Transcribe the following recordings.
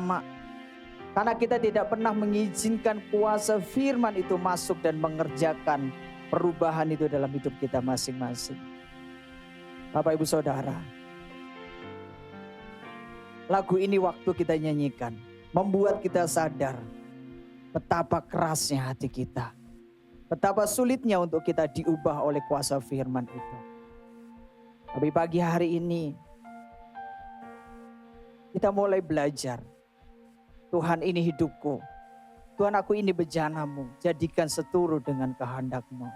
sama. Karena kita tidak pernah mengizinkan kuasa firman itu masuk dan mengerjakan perubahan itu dalam hidup kita masing-masing. Bapak Ibu Saudara, lagu ini waktu kita nyanyikan membuat kita sadar betapa kerasnya hati kita. Betapa sulitnya untuk kita diubah oleh kuasa firman itu. Tapi pagi hari ini kita mulai belajar. Tuhan, ini hidupku. Tuhan, aku ini bejanamu. Jadikan seturut dengan kehendak-Mu.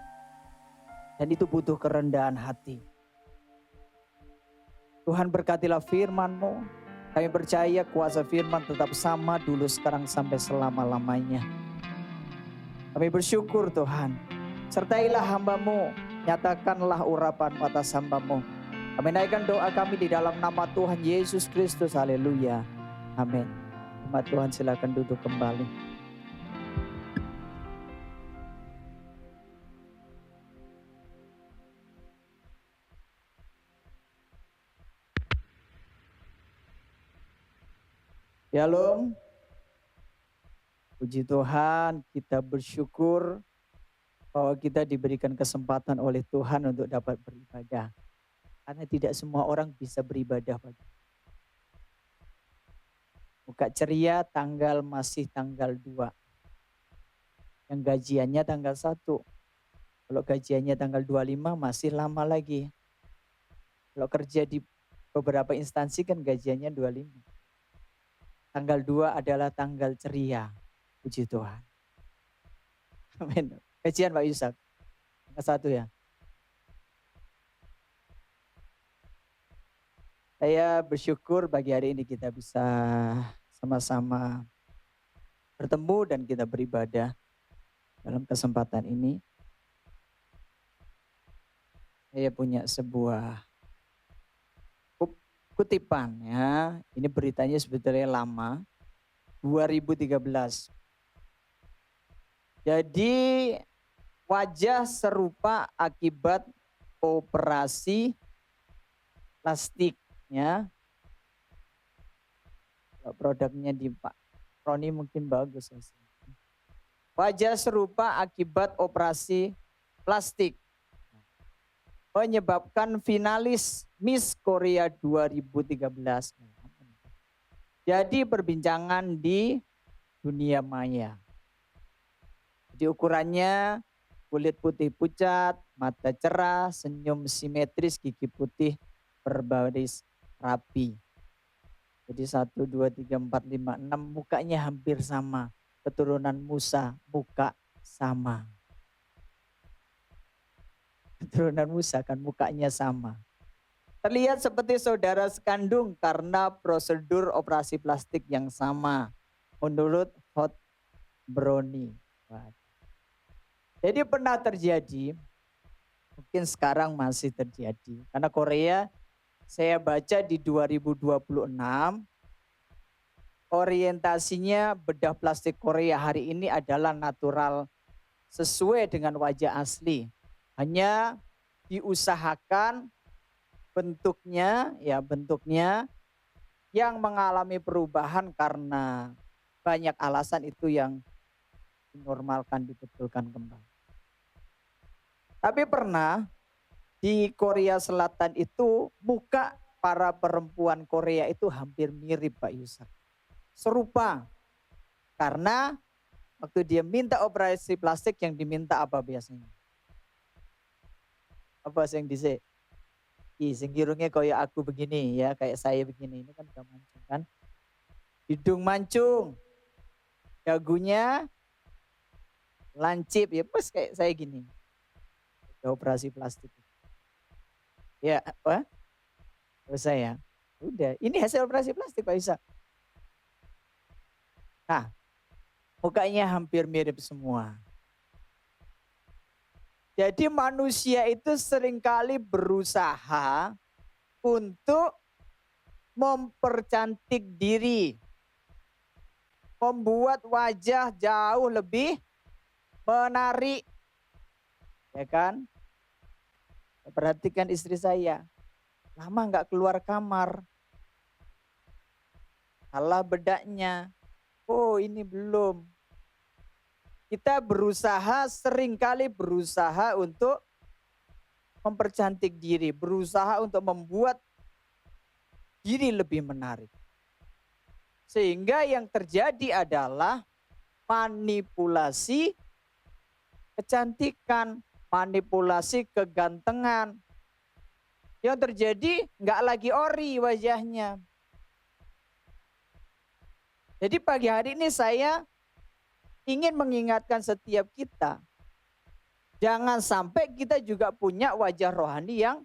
Dan itu butuh kerendahan hati. Tuhan, berkatilah firman-Mu. Kami percaya kuasa firman tetap sama dulu, sekarang, sampai selama-lamanya. Kami bersyukur Tuhan. Sertailah hamba-Mu. Nyatakanlah urapan atas hamba-Mu. Kami naikkan doa kami di dalam nama Tuhan Yesus Kristus. Haleluya. Amin. Umat Tuhan silakan duduk kembali. Shalom. Puji Tuhan, kita bersyukur bahwa kita diberikan kesempatan oleh Tuhan untuk dapat beribadah. Karena tidak semua orang bisa beribadah pagi. Buka ceria masih tanggal 2. Yang gajiannya tanggal 1. Kalau gajiannya tanggal 25 masih lama lagi. Kalau kerja di beberapa instansi kan gajiannya 25. Tanggal 2 adalah tanggal ceria. Puji Tuhan. Amin. Gajian Pak Yusak. Tanggal 1 ya. Saya bersyukur pagi hari ini kita bisa sama-sama bertemu dan kita beribadah dalam kesempatan ini. Saya punya sebuah kutipan ya. Ini beritanya sebetulnya lama. 2013. Jadi wajah serupa akibat operasi plastik ya. Produknya di Pak Roni mungkin bagus. Wajah serupa akibat operasi plastik menyebabkan finalis Miss Korea 2013 jadi perbincangan di dunia maya. Di ukurannya kulit putih pucat, mata cerah, senyum simetris, gigi putih berbaris rapi. Jadi 1, 2, 3, 4, 5, 6 mukanya hampir sama. Keturunan Musa, muka sama. Keturunan Musa kan mukanya sama. Terlihat seperti saudara sekandung karena prosedur operasi plastik yang sama. Menurut Hot Brownie. Jadi pernah terjadi, mungkin sekarang masih terjadi. Karena Korea, saya baca di 2026, orientasinya bedah plastik Korea hari ini adalah natural sesuai dengan wajah asli. Hanya diusahakan bentuknya yang mengalami perubahan karena banyak alasan itu yang dinormalkan, dibetulkan kembali. Tapi pernah di Korea Selatan itu muka para perempuan Korea itu hampir mirip Pak Yusak. Serupa. Karena waktu dia minta operasi plastik yang diminta apa biasanya? Apa yang dise? Sing irungnya kayak aku begini ya, kayak saya begini. Ini kan udah mancung kan. Hidung mancung. Dagunya lancip ya, pas kayak saya gini. Operasi plastik. Ya, apa? Selesai ya. Udah, ini hasil operasi plastik Pak Isa. Nah, mukanya hampir mirip semua. Jadi manusia itu seringkali berusaha untuk mempercantik diri. Membuat wajah jauh lebih menarik. Ya kan? Perhatikan istri saya. Lama gak keluar kamar. salah bedaknya. Oh ini belum. Kita seringkali berusaha untuk mempercantik diri, berusaha untuk membuat diri lebih menarik. Sehingga yang terjadi adalah manipulasi kecantikan, manipulasi kegantengan. Yang terjadi nggak lagi ori wajahnya. Jadi pagi hari ini saya ingin mengingatkan setiap kita, jangan sampai kita juga punya wajah rohani yang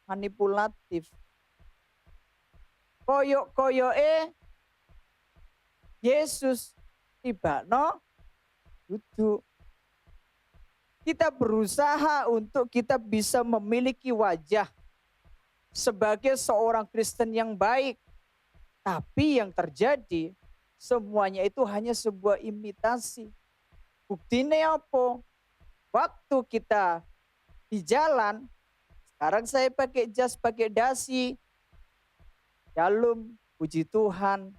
manipulatif. Koyok-koyoke Yesus tiba no duduk. Kita berusaha untuk kita bisa memiliki wajah sebagai seorang Kristen yang baik. Tapi yang terjadi semuanya itu hanya sebuah imitasi. Buktinya apa? Waktu kita di jalan, sekarang saya pakai jas, pakai dasi. Shalom, puji Tuhan.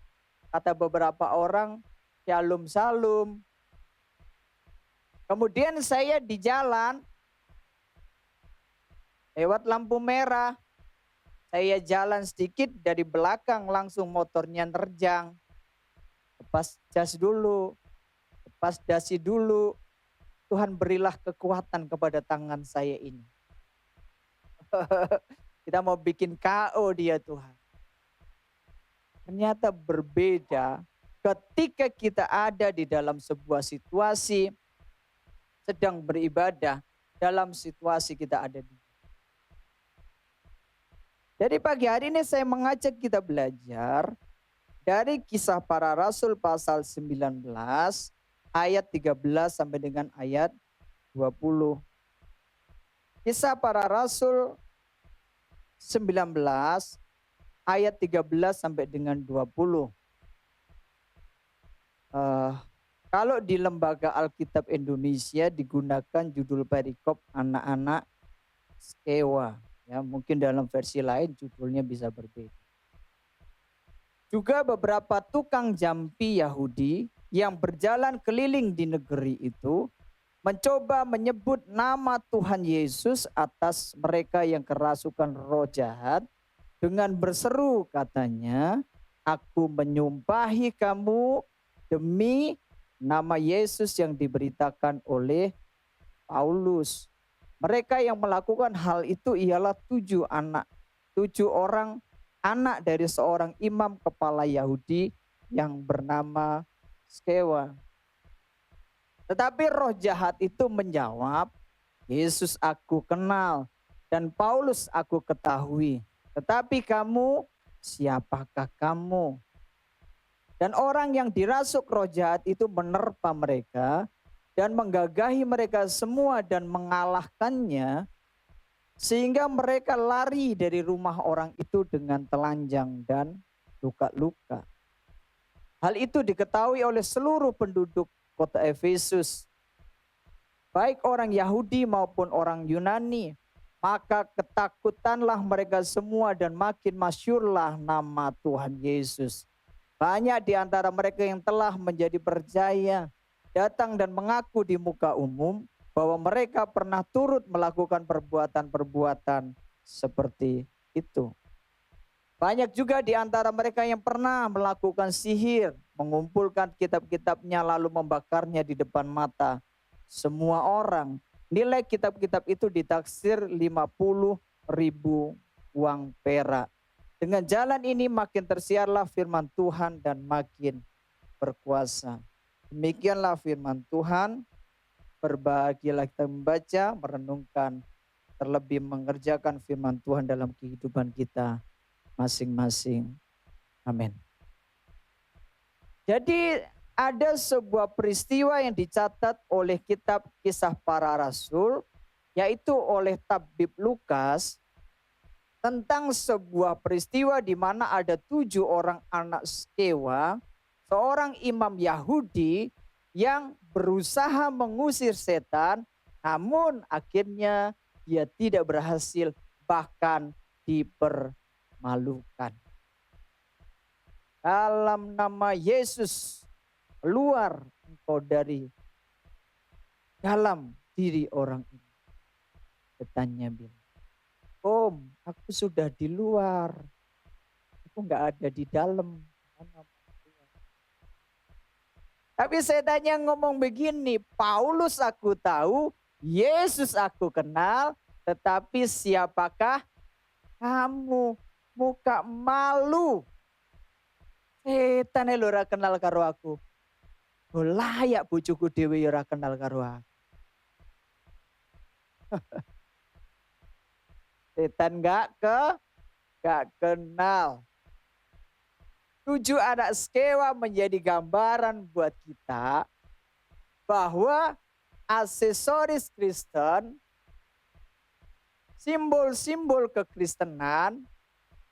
Kata beberapa orang, shalom, shalom. Kemudian saya di jalan, lewat lampu merah. Saya jalan sedikit, dari belakang langsung motornya nerjang. Lepas jas dulu, lepas dasi dulu. Tuhan berilah kekuatan kepada tangan saya ini. Kita mau bikin KO dia Tuhan. Ternyata berbeda ketika kita ada di dalam sebuah situasi, sedang beribadah, dalam situasi kita ada di. Jadi pagi hari ini saya mengajak kita belajar dari Kisah Para Rasul pasal 19 ayat 13 sampai dengan ayat 20. Kisah Para Rasul 19 ayat 13 sampai dengan 20. Kalau di Lembaga Alkitab Indonesia digunakan judul perikop anak-anak Skewa. Ya, mungkin dalam versi lain judulnya bisa berbeda. Juga beberapa tukang jampi Yahudi yang berjalan keliling di negeri itu mencoba menyebut nama Tuhan Yesus atas mereka yang kerasukan roh jahat dengan berseru katanya, "Aku menyumpahi kamu demi nama Yesus yang diberitakan oleh Paulus." Mereka yang melakukan hal itu ialah 7 orang anak dari seorang imam kepala Yahudi yang bernama Skewa. Tetapi roh jahat itu menjawab, "Yesus aku kenal dan Paulus aku ketahui. Tetapi kamu, siapakah kamu?" Dan orang yang dirasuk roh jahat itu menerpa mereka dan menggagahi mereka semua dan mengalahkannya, sehingga mereka lari dari rumah orang itu dengan telanjang dan luka-luka. Hal itu diketahui oleh seluruh penduduk kota Efesus, baik orang Yahudi maupun orang Yunani. Maka ketakutanlah mereka semua dan makin masyhurlah nama Tuhan Yesus. Banyak di antara mereka yang telah menjadi percaya datang dan mengaku di muka umum bahwa mereka pernah turut melakukan perbuatan-perbuatan seperti itu. Banyak juga di antara mereka yang pernah melakukan sihir, mengumpulkan kitab-kitabnya lalu membakarnya di depan mata semua orang. Nilai kitab-kitab itu ditaksir 50.000 uang perak. Dengan jalan ini makin tersiarlah firman Tuhan dan makin berkuasa. Demikianlah firman Tuhan. Berbahagialah kita membaca, merenungkan, terlebih mengerjakan firman Tuhan dalam kehidupan kita masing-masing. Amin. Jadi ada sebuah peristiwa yang dicatat oleh kitab Kisah Para Rasul, yaitu oleh tabib Lukas, tentang sebuah peristiwa di mana ada 7 orang anak Skewa, seorang imam Yahudi yang berusaha mengusir setan, namun akhirnya dia tidak berhasil, bahkan dipermalukan. Dalam nama Yesus, keluar engkau dari dalam diri orang ini. Setannya bilang, Om, aku sudah di luar. Aku nggak ada di dalam. Tapi setannya ngomong begini, Paulus aku tahu, Yesus aku kenal, tetapi siapakah kamu? Muka malu. Setan ora kenal karo aku. Layak bojoku dhewe ora kenal karo aku. Setan gak kenal. 7 anak Skewa menjadi gambaran buat kita bahwa aksesoris Kristen, simbol-simbol kekristenan,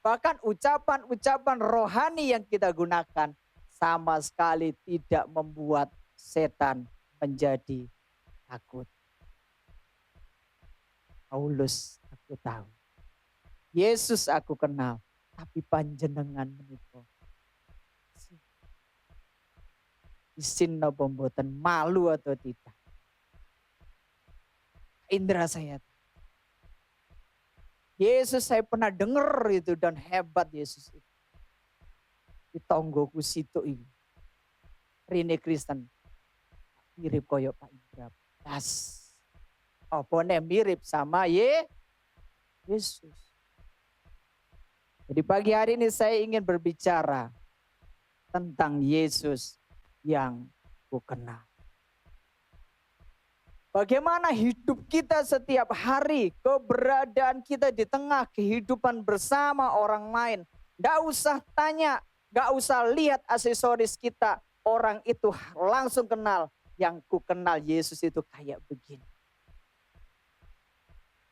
bahkan ucapan-ucapan rohani yang kita gunakan sama sekali tidak membuat setan menjadi takut. Paulus aku tahu. Yesus aku kenal. Tapi panjenengan menika isin napa mboten, malu atau tidak. Indra saya. Yesus saya pernah dengar itu dan hebat Yesus itu. Di tonggoku situ ini. Rene Kristen. Mirip koyo Pak Indra. Das. Opone mirip sama Yesus. Jadi pagi hari ini saya ingin berbicara tentang Yesus yang ku kenal. Bagaimana hidup kita setiap hari, keberadaan kita di tengah kehidupan bersama orang lain. Gak usah tanya, gak usah lihat aksesoris kita. Orang itu langsung kenal. Yang ku kenal Yesus itu kayak begini.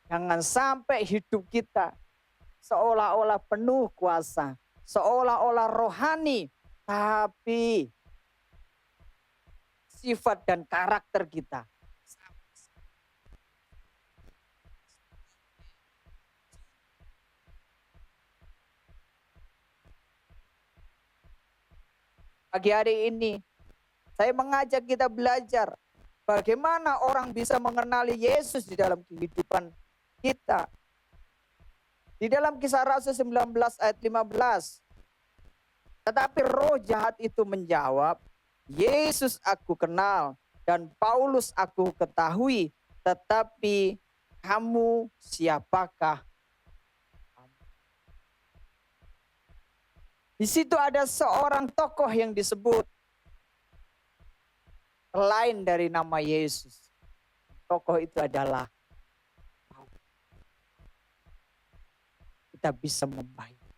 Jangan sampai hidup kita seolah-olah penuh kuasa, seolah-olah rohani, tapi sifat dan karakter kita pagi hari ini saya mengajak kita belajar bagaimana orang bisa mengenali Yesus di dalam kehidupan kita. Di dalam Kisah Rasul 19 ayat 15. Tetapi roh jahat itu menjawab, Yesus aku kenal dan Paulus aku ketahui, tetapi kamu siapakah? Di situ ada seorang tokoh yang disebut selain dari nama Yesus. Tokoh itu adalah kita bisa membayar.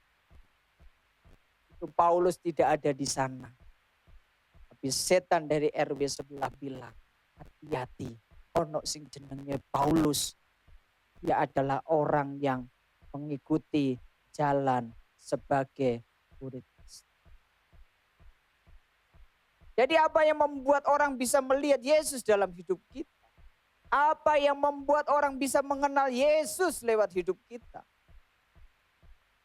Itu Paulus tidak ada di sana. Tapi setan dari RW sebelah bilang, hati-hati, ono sing jenenge Paulus. Dia adalah orang yang mengikuti jalan sebagai murid. Jadi apa yang membuat orang bisa melihat Yesus dalam hidup kita? Apa yang membuat orang bisa mengenal Yesus lewat hidup kita?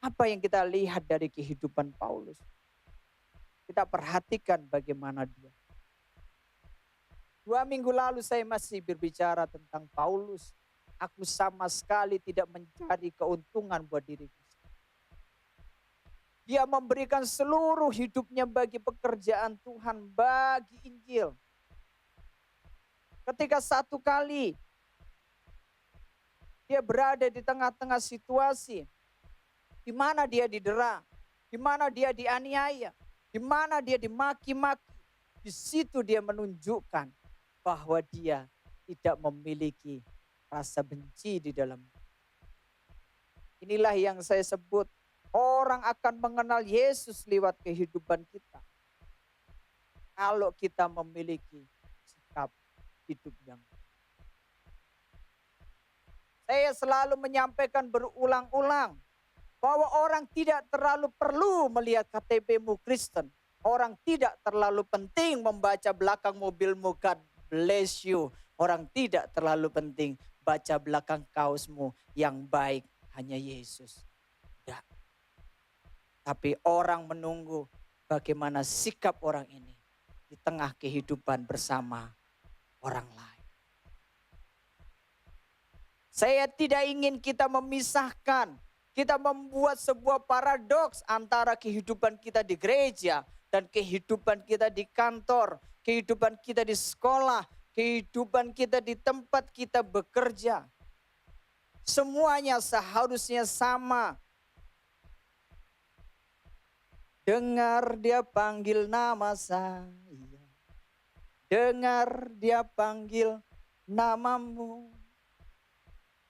Apa yang kita lihat dari kehidupan Paulus? Kita perhatikan bagaimana dia. 2 minggu lalu saya masih berbicara tentang Paulus. Aku sama sekali tidak mencari keuntungan buat diriku. Dia memberikan seluruh hidupnya bagi pekerjaan Tuhan, bagi Injil. Ketika satu kali dia berada di tengah-tengah situasi di mana dia didera, di mana dia dianiaya, di mana dia dimaki-maki. Di situ dia menunjukkan bahwa dia tidak memiliki rasa benci di dalam. Inilah yang saya sebut, orang akan mengenal Yesus lewat kehidupan kita. Kalau kita memiliki sikap hidup yang. Saya selalu menyampaikan berulang-ulang bahwa orang tidak terlalu perlu melihat KTP-mu Kristen. Orang tidak terlalu penting membaca belakang mobilmu, God bless you. Orang tidak terlalu penting baca belakang kaosmu, yang baik hanya Yesus. Tidak. Tapi orang menunggu bagaimana sikap orang ini di tengah kehidupan bersama orang lain. Saya tidak ingin kita memisahkan, kita membuat sebuah paradoks antara kehidupan kita di gereja dan kehidupan kita di kantor, kehidupan kita di sekolah, kehidupan kita di tempat kita bekerja. Semuanya seharusnya sama. Dengar dia panggil nama saya. Dengar dia panggil namamu.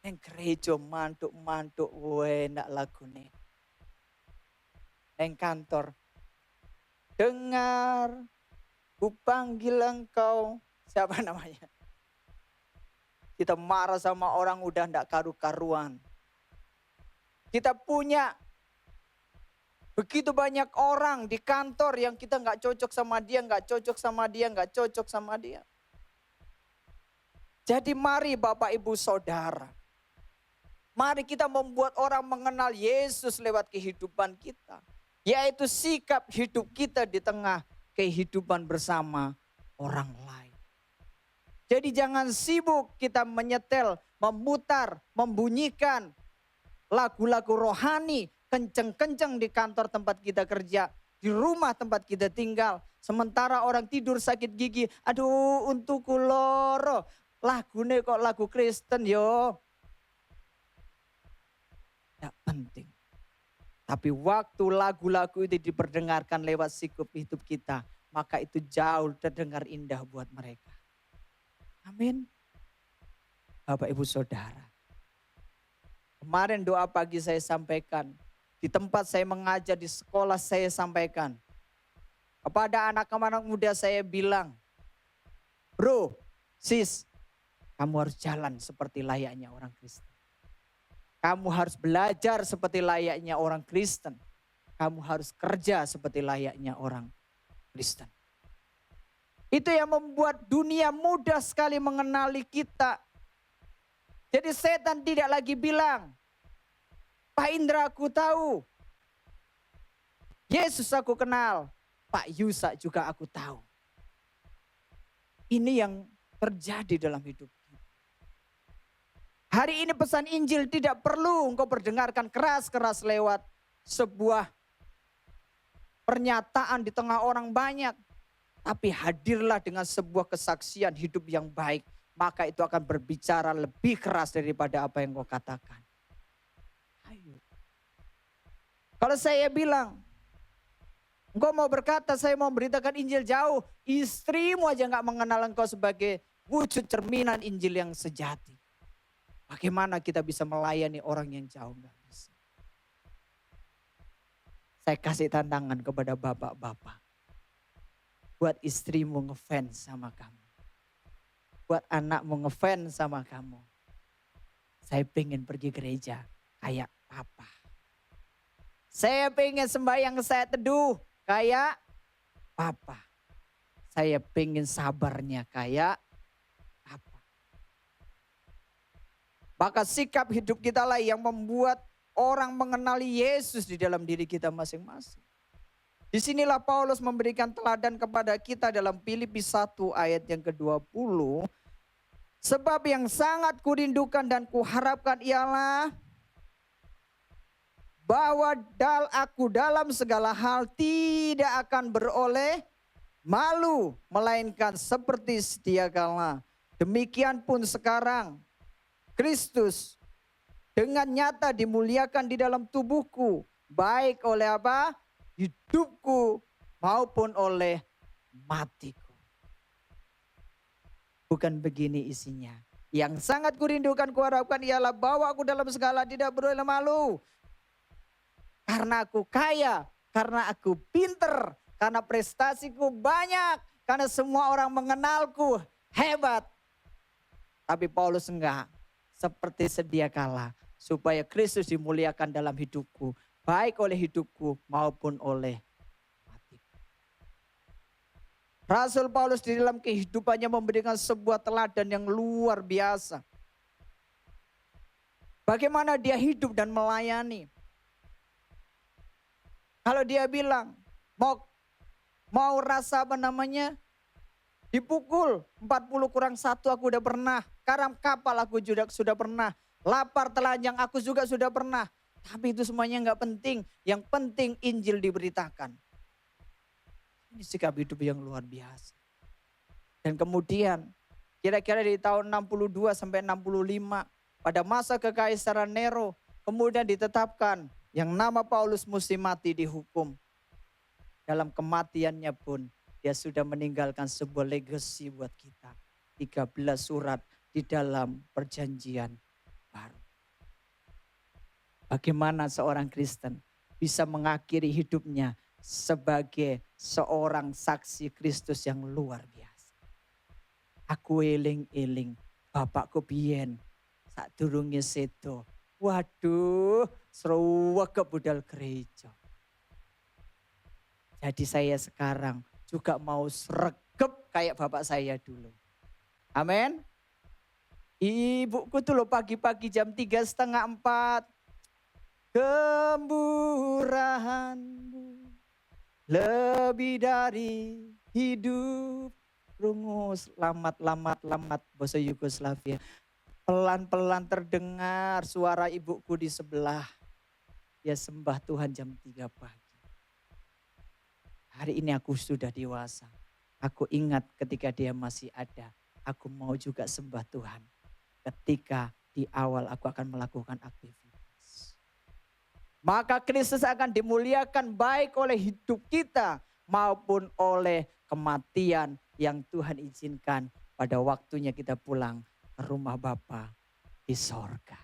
Yang gereja mantuk-mantuk enak lagune. Yang kantor. Dengar ku panggil engkau. Siapa namanya? Kita marah sama orang udah ndak karu-karuan. Kita punya begitu banyak orang di kantor yang kita nggak cocok sama dia, nggak cocok sama dia, nggak cocok sama dia. Jadi mari Bapak Ibu Saudara, mari kita membuat orang mengenal Yesus lewat kehidupan kita. Yaitu sikap hidup kita di tengah kehidupan bersama orang lain. Jadi jangan sibuk kita menyetel, memutar, membunyikan lagu-lagu rohani, kenceng-kenceng di kantor tempat kita kerja, di rumah tempat kita tinggal. Sementara orang tidur sakit gigi, aduh untukku loro, lagune kok lagu Kristen yo. Tidak penting. Tapi waktu lagu-lagu itu diperdengarkan lewat sikap hidup kita, maka itu jauh terdengar indah buat mereka. Amin. Bapak Ibu Saudara. Kemarin doa pagi saya sampaikan. Di tempat saya mengajar, di sekolah saya sampaikan. Kepada anak-anak muda saya bilang. Bro, sis, kamu harus jalan seperti layaknya orang Kristen. Kamu harus belajar seperti layaknya orang Kristen. Kamu harus kerja seperti layaknya orang Kristen. Itu yang membuat dunia mudah sekali mengenali kita. Jadi setan tidak lagi bilang, Pak Indra aku tahu. Yesus aku kenal. Pak Yusa juga aku tahu. Ini yang terjadi dalam hidup kita. Hari ini pesan Injil tidak perlu engkau perdengarkan keras-keras lewat sebuah pernyataan di tengah orang banyak. Tapi hadirlah dengan sebuah kesaksian hidup yang baik. Maka itu akan berbicara lebih keras daripada apa yang kau katakan. Ayo. Kalau saya bilang, engkau mau berkata saya mau memberitakan Injil jauh. Istrimu aja gak mengenal engkau sebagai wujud cerminan Injil yang sejati. Bagaimana kita bisa melayani orang yang jauh? Gak bisa. Saya kasih tantangan kepada bapak-bapak. Buat istrimu ngefans sama kamu. Buat anakmu ngefans sama kamu. Saya pengen pergi gereja kayak papa. Saya pengen sembahyang saya teduh kayak papa. Saya pengen sabarnya kayak papa. Maka sikap hidup kita lah yang membuat orang mengenali Yesus di dalam diri kita masing-masing. Disinilah Paulus memberikan teladan kepada kita dalam Filipi 1 ayat yang ke-20. Sebab yang sangat kurindukan dan kuharapkan ialah bahwa aku dalam segala hal tidak akan beroleh malu, melainkan seperti sedia kala. Demikian pun sekarang Kristus dengan nyata dimuliakan di dalam tubuhku, baik oleh apa? Hidupku maupun oleh matiku. Bukan begini isinya. Yang sangat kurindukan, kuharapkan ialah bahwa aku dalam segala tidak beroleh malu. Karena aku kaya, karena aku pinter, karena prestasiku banyak, karena semua orang mengenalku hebat. Tapi Paulus enggak, seperti sedia kala, supaya Kristus dimuliakan dalam hidupku. Baik oleh hidupku maupun oleh matiku. Rasul Paulus di dalam kehidupannya memberikan sebuah teladan yang luar biasa. Bagaimana dia hidup dan melayani. Kalau dia bilang, mau Mau rasa dipukul 40 kurang 1 aku udah pernah. Karam kapal aku juga sudah pernah. Lapar telanjang aku juga sudah pernah. Tapi itu semuanya nggak penting. Yang penting Injil diberitakan. Ini sikap hidup yang luar biasa. Dan kemudian kira-kira di tahun 62 sampai 65 pada masa kekaisaran Nero kemudian ditetapkan yang nama Paulus mesti mati dihukum. Dalam kematiannya pun dia sudah meninggalkan sebuah legacy buat kita. 13 surat di dalam perjanjian baru. Bagaimana seorang Kristen bisa mengakhiri hidupnya sebagai seorang saksi Kristus yang luar biasa. Aku eling-eling bapakku biyen sak durunge sedo. Waduh, sruweg budal gereja. Jadi saya sekarang juga mau sregep kayak bapak saya dulu. Amin. Ibuku tuh loh pagi-pagi jam 3:30, 4. Kemurahanmu lebih dari hidup. Rungus, lamat bahasa Yugoslavia. Pelan-pelan terdengar suara ibuku di sebelah. Dia sembah Tuhan jam 3 pagi. Hari ini aku sudah dewasa. Aku ingat ketika dia masih ada. Aku mau juga sembah Tuhan. Ketika di awal aku akan melakukan aktivitas. Maka Kristus akan dimuliakan baik oleh hidup kita maupun oleh kematian yang Tuhan izinkan pada waktunya kita pulang ke rumah Bapa di sorga.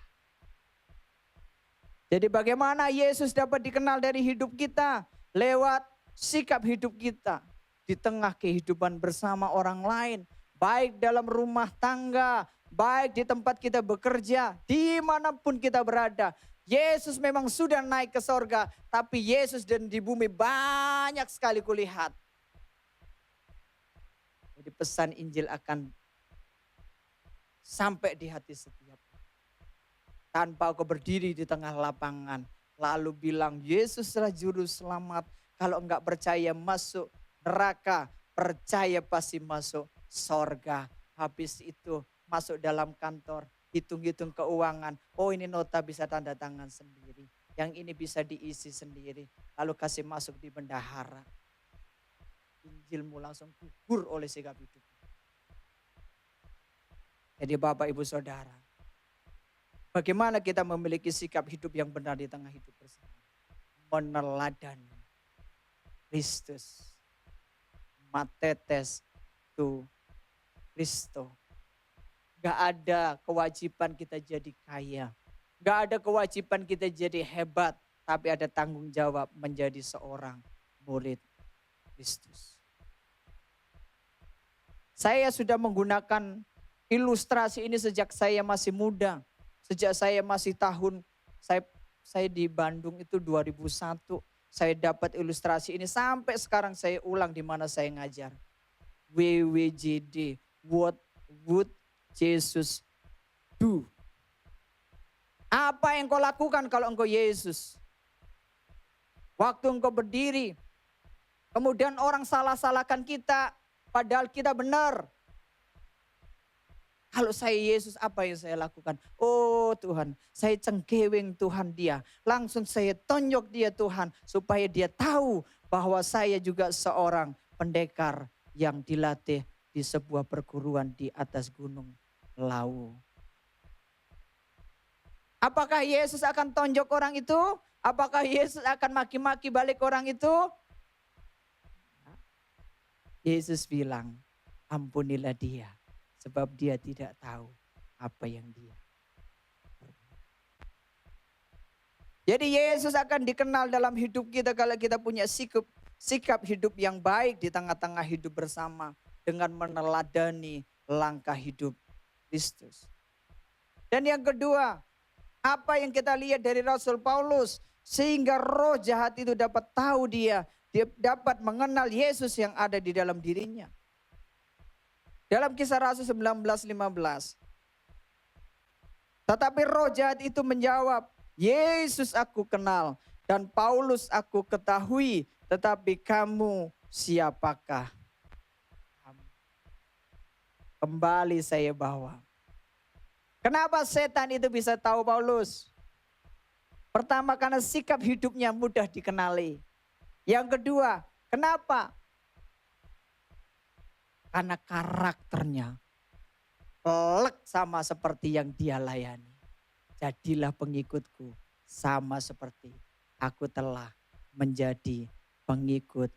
Jadi bagaimana Yesus dapat dikenal dari hidup kita? Lewat sikap hidup kita di tengah kehidupan bersama orang lain. Baik dalam rumah tangga, baik di tempat kita bekerja, dimanapun kita berada. Yesus memang sudah naik ke sorga, tapi Yesus dan di bumi banyak sekali kulihat. Jadi pesan Injil akan sampai di hati setiap. Tanpa kau berdiri di tengah lapangan, lalu bilang Yesuslah juru selamat. Kalau enggak percaya masuk neraka, percaya pasti masuk sorga. Habis itu masuk dalam kantor, hitung-hitung keuangan. Oh ini nota bisa tanda tangan sendiri. Yang ini bisa diisi sendiri. Lalu kasih masuk di bendahara. Injilmu langsung gugur oleh sikap hidup. Jadi Bapak Ibu Saudara, bagaimana kita memiliki sikap hidup yang benar di tengah hidup bersama? Meneladani Kristus. Matetes tu Kristo. Gak ada kewajiban kita jadi kaya. Gak ada kewajiban kita jadi hebat. Tapi ada tanggung jawab menjadi seorang murid Kristus. Saya sudah menggunakan ilustrasi ini sejak saya masih muda. Sejak saya masih saya di Bandung itu 2001. Saya dapat ilustrasi ini sampai sekarang saya ulang di mana saya ngajar. WWJD, what would Jesus do? Apa yang kau lakukan kalau engkau Yesus? Waktu engkau berdiri, kemudian orang salah-salahkan kita, padahal kita benar. Kalau saya Yesus, apa yang saya lakukan? Oh Tuhan, saya cengkeweng Tuhan dia. Langsung saya tonjok dia Tuhan, supaya dia tahu bahwa saya juga seorang pendekar yang dilatih di sebuah perguruan di atas gunung Lawu. Apakah Yesus akan tonjok orang itu? Apakah Yesus akan maki-maki balik orang itu? Yesus bilang, ampunilah dia. Sebab dia tidak tahu apa yang dia. Jadi Yesus akan dikenal dalam hidup kita kalau kita punya sikap hidup yang baik di tengah-tengah hidup bersama. Dengan meneladani langkah hidup Kristus. Dan yang kedua, apa yang kita lihat dari Rasul Paulus. Sehingga roh jahat itu dapat tahu dia dapat mengenal Yesus yang ada di dalam dirinya. Dalam Kisah Rasul 19:15. Tetapi roh jahat itu menjawab, Yesus aku kenal dan Paulus aku ketahui, tetapi kamu siapakah kamu? Kembali saya bawa. Kenapa setan itu bisa tahu Paulus? Pertama, karena sikap hidupnya mudah dikenali. Yang kedua, kenapa? Karena karakternya pelek sama seperti yang dia layani. Jadilah pengikutku sama seperti aku telah menjadi pengikut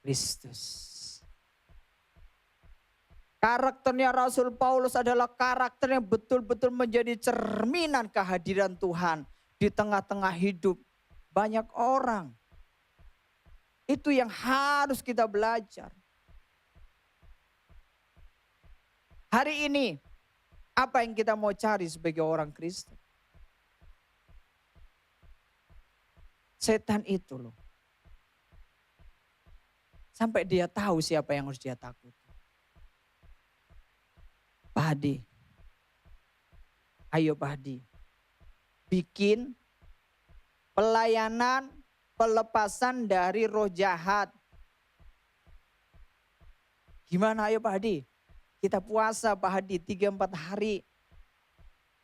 Kristus. Karakternya Rasul Paulus adalah karakter yang betul-betul menjadi cerminan kehadiran Tuhan di tengah-tengah hidup banyak orang. Itu yang harus kita belajar. Hari ini, apa yang kita mau cari sebagai orang Kristen? Setan itu loh. Sampai dia tahu siapa yang harus dia takuti. Pak Hadi, ayo Pak Hadi, bikin pelayanan pelepasan dari roh jahat. Gimana ayo Pak Hadi? Kita puasa Pak Hadi 3-4 hari.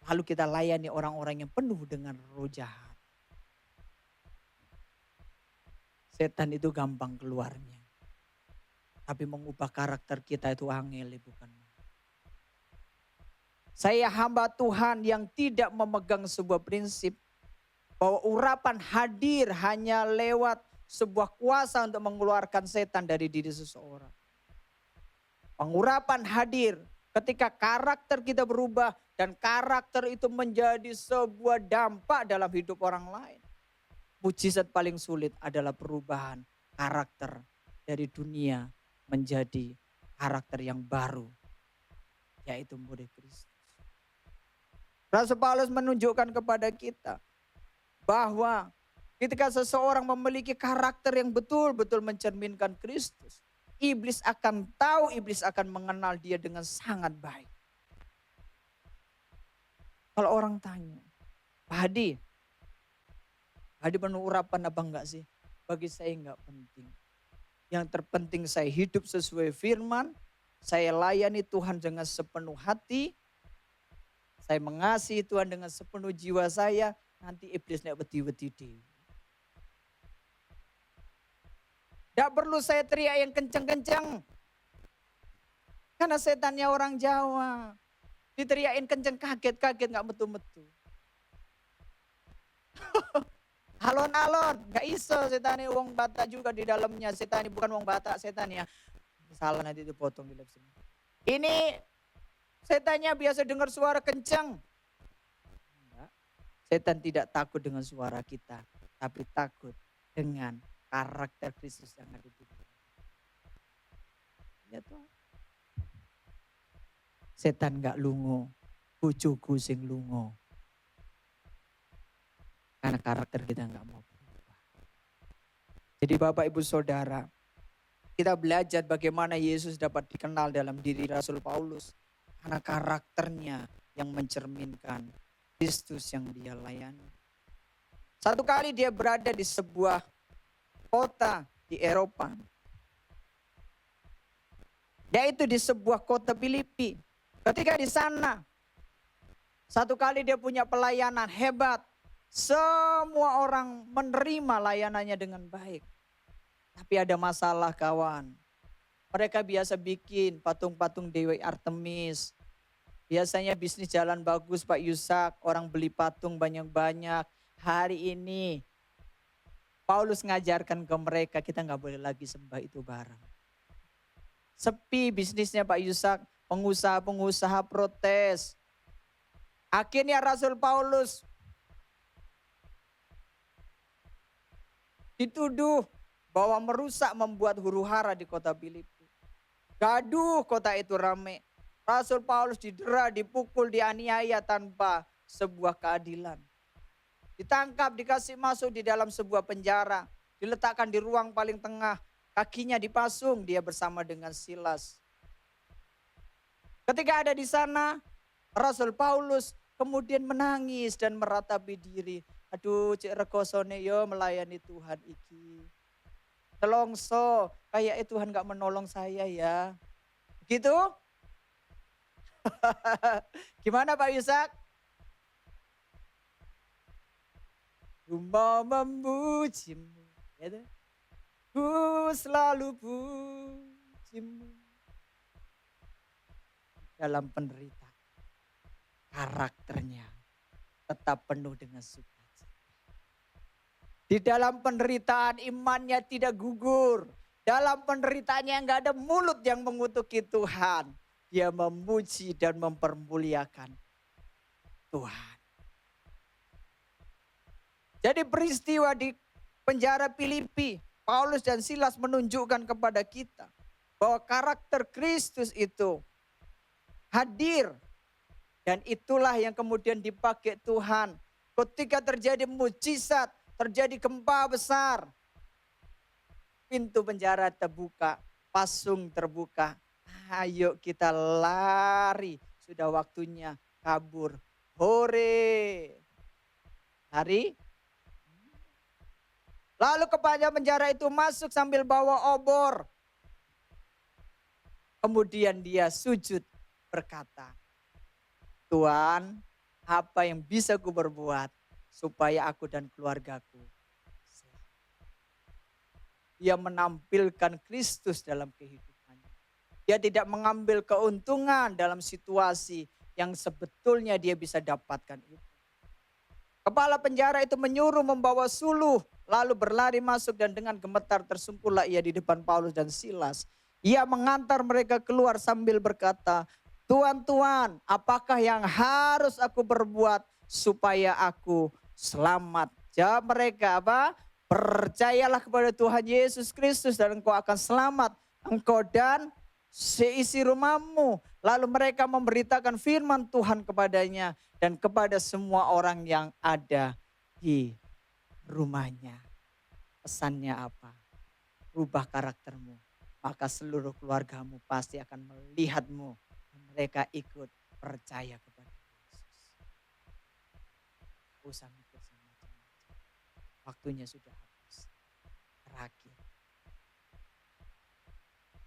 Lalu kita layani orang-orang yang penuh dengan roh jahat. Setan itu gampang keluarnya. Tapi mengubah karakter kita itu angel, bukan? Saya hamba Tuhan yang tidak memegang sebuah prinsip bahwa urapan hadir hanya lewat sebuah kuasa untuk mengeluarkan setan dari diri seseorang. Pengurapan hadir ketika karakter kita berubah dan karakter itu menjadi sebuah dampak dalam hidup orang lain. Mujizat paling sulit adalah perubahan karakter dari dunia menjadi karakter yang baru, yaitu murid Kristus. Rasul Paulus menunjukkan kepada kita bahwa ketika seseorang memiliki karakter yang betul-betul mencerminkan Kristus, iblis akan tahu, iblis akan mengenal dia dengan sangat baik. Kalau orang tanya, Pak Hadi penuh urapan apa enggak sih? Bagi saya enggak penting. Yang terpenting saya hidup sesuai firman, saya layani Tuhan dengan sepenuh hati, saya mengasihi Tuhan dengan sepenuh jiwa saya, nanti iblis enggak wedi-wedi dewe. Enggak perlu saya teriak yang kencang-kencang. Karena setannya orang Jawa. Diteriakin kencang kaget-kaget enggak metu-metu. Alon-alon, enggak iso setannya wong Batak juga di dalamnya. Setannya bukan wong Batak setannya. Salah nanti dipotong di live sini. Ini setannya biasa dengar suara kencang. Enggak. Setan tidak takut dengan suara kita, tapi takut dengan karakter Kristus yang ada di kita. Ya Tuhan. Setan enggak lungo, bojoku sing lungo. Karena karakter kita enggak mau berubah. Jadi Bapak Ibu Saudara, kita belajar bagaimana Yesus dapat dikenal dalam diri Rasul Paulus. Karena karakternya yang mencerminkan Kristus yang dia layani. Satu kali dia berada di sebuah kota di Eropa. Yaitu di sebuah kota Filipi. Ketika di sana, satu kali dia punya pelayanan hebat. Semua orang menerima layanannya dengan baik. Tapi ada masalah kawan. Mereka biasa bikin patung-patung Dewi Artemis. Biasanya bisnis jalan bagus Pak Yusak. Orang beli patung banyak-banyak. Hari ini Paulus ngajarkan ke mereka kita gak boleh lagi sembah itu barang. Sepi bisnisnya Pak Yusak. Pengusaha-pengusaha protes. Akhirnya Rasul Paulus dituduh bahwa merusak membuat huru hara di kota Filipi. Gaduh kota itu ramai. Rasul Paulus didera, dipukul, dianiaya tanpa sebuah keadilan. Ditangkap, dikasih masuk di dalam sebuah penjara. Diletakkan di ruang paling tengah. Kakinya dipasung, dia bersama dengan Silas. Ketika ada di sana, Rasul Paulus kemudian menangis dan meratapi diri. Aduh cik rekosone yo melayani Tuhan iki. Telongso, kayak Tuhan gak menolong saya ya. Gitu? Gimana Pak Yusak? Ku mau memujimu, gitu. Ku selalu pujimu. Dalam penderitaan, karakternya tetap penuh dengan sukacita. Di dalam penderitaan imannya tidak gugur. Dalam penderitaannya nggak ada mulut yang mengutuki Tuhan. Dia memuji dan mempermuliakan Tuhan. Jadi peristiwa di penjara Filipi, Paulus dan Silas menunjukkan kepada kita bahwa karakter Kristus itu hadir. Dan itulah yang kemudian dipakai Tuhan. Ketika terjadi mujizat, terjadi gempa besar, pintu penjara terbuka, pasung terbuka. Ayo kita lari, sudah waktunya kabur. Hore. Lari. Lalu kepala penjara itu masuk sambil bawa obor. Kemudian dia sujud berkata, Tuhan, apa yang bisa ku berbuat supaya aku dan keluargaku selamat. Dia menampilkan Kristus dalam kehidupannya. Dia tidak mengambil keuntungan dalam situasi yang sebetulnya dia bisa dapatkan itu. Kepala penjara itu menyuruh membawa suluh, lalu berlari masuk dan dengan gemetar tersungkurlah ia di depan Paulus dan Silas. Ia mengantar mereka keluar sambil berkata, Tuan, apakah yang harus aku berbuat supaya aku selamat? Jawab mereka apa? Percayalah kepada Tuhan Yesus Kristus dan engkau akan selamat. Engkau dan seisi rumahmu. Lalu mereka memberitakan firman Tuhan kepadanya dan kepada semua orang yang ada di rumahnya. Pesannya apa? Rubah karaktermu. Maka seluruh keluargamu pasti akan melihatmu. Dan mereka ikut percaya kepada Yesus. Usah mikir macam-macam. Waktunya sudah habis. Terakhir.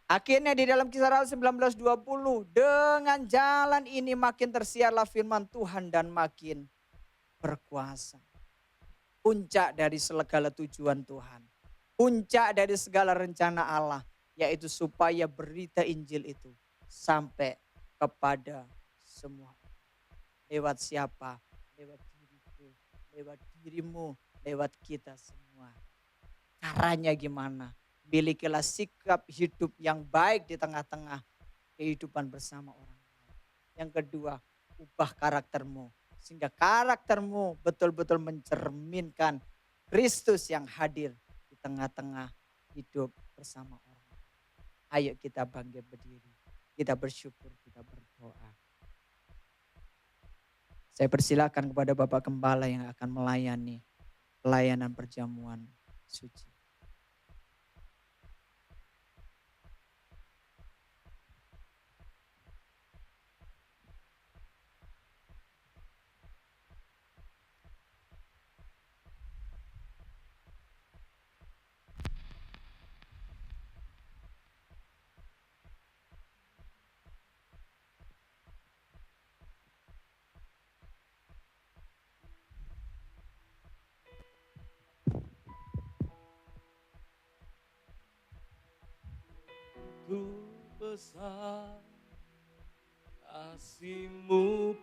Akhirnya di dalam Kisah Rasul 19:20, dengan jalan ini makin tersiarlah firman Tuhan dan makin berkuasa. Puncak dari segala tujuan Tuhan. Puncak dari segala rencana Allah, yaitu supaya berita Injil itu sampai kepada semua. Lewat siapa? Lewat diriku, lewat dirimu, lewat kita semua. Caranya gimana? Milikilah sikap hidup yang baik di tengah-tengah kehidupan bersama orang lain. Yang kedua, ubah karaktermu. Sehingga karaktermu betul-betul mencerminkan Kristus yang hadir di tengah-tengah hidup bersama orang lain. Ayo kita bangkit berdiri. Kita bersyukur, kita berdoa. Saya persilakan kepada Bapak Gembala yang akan melayani pelayanan perjamuan suci. Ku besar kasih-Mu